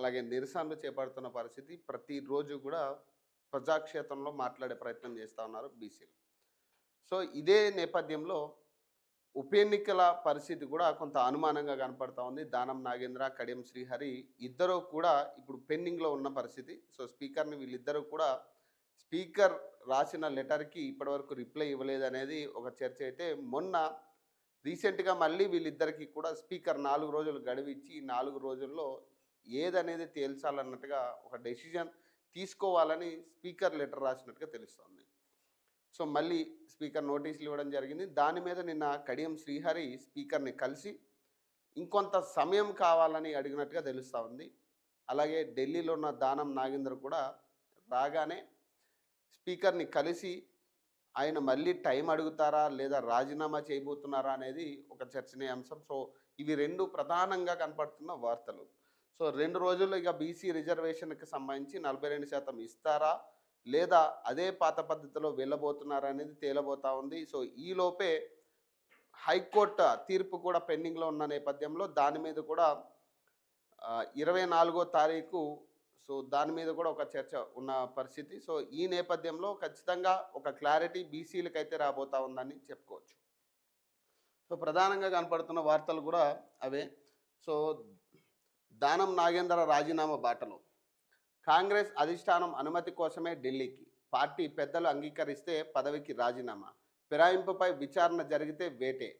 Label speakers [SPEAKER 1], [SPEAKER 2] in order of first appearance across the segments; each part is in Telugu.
[SPEAKER 1] అలాగే నిరసనలు చేపడుతున్న పరిస్థితి. ప్రతిరోజు కూడా ప్రజాక్షేత్రంలో మాట్లాడే ప్రయత్నం చేస్తూ ఉన్నారు బీసీలు. సో ఇదే నేపథ్యంలో ఉప ఎన్నికల పరిస్థితి కూడా కొంత అనుమానంగా కనపడతా ఉంది. దానం నాగేంద్ర, కడియం శ్రీహరి ఇద్దరు కూడా ఇప్పుడు పెండింగ్లో ఉన్న పరిస్థితి. సో స్పీకర్ని వీళ్ళిద్దరూ కూడా స్పీకర్ రాసిన లెటర్కి ఇప్పటివరకు రిప్లై ఇవ్వలేదనేది ఒక చర్చ అయితే, మొన్న రీసెంట్గా మళ్ళీ వీళ్ళిద్దరికీ కూడా స్పీకర్ 4 రోజులు గడువిచ్చి 4 రోజుల్లో ఏదనేది తేల్చాలన్నట్టుగా ఒక డెసిజన్ తీసుకోవాలని స్పీకర్ లెటర్ రాసినట్టుగా తెలుస్తోంది. సో మళ్ళీ స్పీకర్ నోటీసులు ఇవ్వడం జరిగింది. దాని మీద నిన్న కడియం శ్రీహరి స్పీకర్ని కలిసి ఇంకొంత సమయం కావాలని అడిగినట్టుగా తెలుస్తూ ఉంది. అలాగే ఢిల్లీలో ఉన్న దానం నాగేంద్ర కూడా రాగానే స్పీకర్ని కలిసి ఆయన మళ్ళీ టైం అడుగుతారా లేదా రాజీనామా చేయబోతున్నారా అనేది ఒక చర్చనీయాంశం. సో ఇవి రెండు ప్రధానంగా కనపడుతున్న వార్తలు. సో 2 రోజుల్లో ఇక బీసీ రిజర్వేషన్కి సంబంధించి 42% ఇస్తారా లేదా అదే పాత పద్ధతిలో వెళ్ళబోతున్నారా అనేది తేలబోతా ఉంది. సో ఈలోపే హైకోర్టు తీర్పు కూడా పెండింగ్లో ఉన్న నేపథ్యంలో దాని మీద కూడా 24వ తారీఖు సో దాని మీద కూడా ఒక చర్చ ఉన్న పరిస్థితి. సో ఈ నేపథ్యంలో ఖచ్చితంగా ఒక క్లారిటీ బీసీలకైతే రాబోతా ఉందని చెప్పుకోవచ్చు. సో ప్రధానంగా కనపడుతున్న వార్తలు కూడా అవే. సో దానం నాగేంద్ర రాజీనామా బాటలో కాంగ్రెస్ అధిష్టానం అనుమతి కోసమే ఢిల్లీకి, పార్టీ పెద్దలు అంగీకరిస్తే పదవికి రాజీనామా, ఫిరాయింపుపై విచారణ జరిగితే వేటే,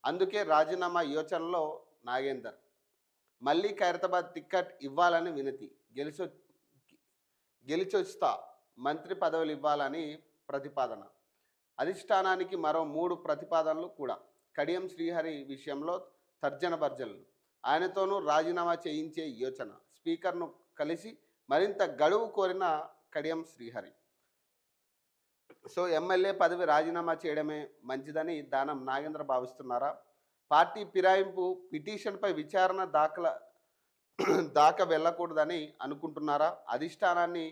[SPEAKER 1] అందుకే రాజీనామా యోచనలో నాగేందర్, మళ్ళీ ఖైరతాబాద్ టిక్కెట్ ఇవ్వాలని వినతి, గెలిచొస్తా మంత్రి పదవులు ఇవ్వాలని ప్రతిపాదన, అధిష్టానానికి మరో 3 ప్రతిపాదనలు కూడా, కడియం శ్రీహరి విషయంలో తర్జన భర్జనలు, ఆయనతోనూ రాజీనామా చేయించే యోచన, స్పీకర్ను కలిసి మరింత గడువు కోరిన కడియం శ్రీహరి. సో ఎమ్మెల్యే పదవి రాజీనామా చేయడమే మంచిదని దానం నాగేంద్ర భావిస్తున్నారా? పార్టీ ఫిరాయింపు పిటిషన్పై విచారణ దాకా వెళ్ళకూడదని అనుకుంటున్నారా? అధిష్టానాన్ని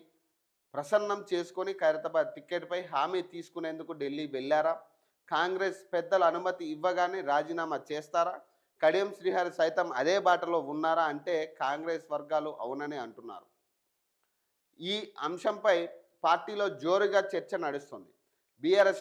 [SPEAKER 1] ప్రసన్నం చేసుకొని ఖైరతాబాద్ టిక్కెట్పై హామీ తీసుకునేందుకు ఢిల్లీ వెళ్ళారా? కాంగ్రెస్ పెద్దల అనుమతి ఇవ్వగానే రాజీనామా చేస్తారా? కడియం శ్రీహరి సైతం అదే బాటలో ఉన్నారా అంటే కాంగ్రెస్ వర్గాలు అవుననే అంటున్నారు. ఈ అంశంపై పార్టీలో జోరుగా చర్చ నడుస్తుంది. బీఆర్ఎస్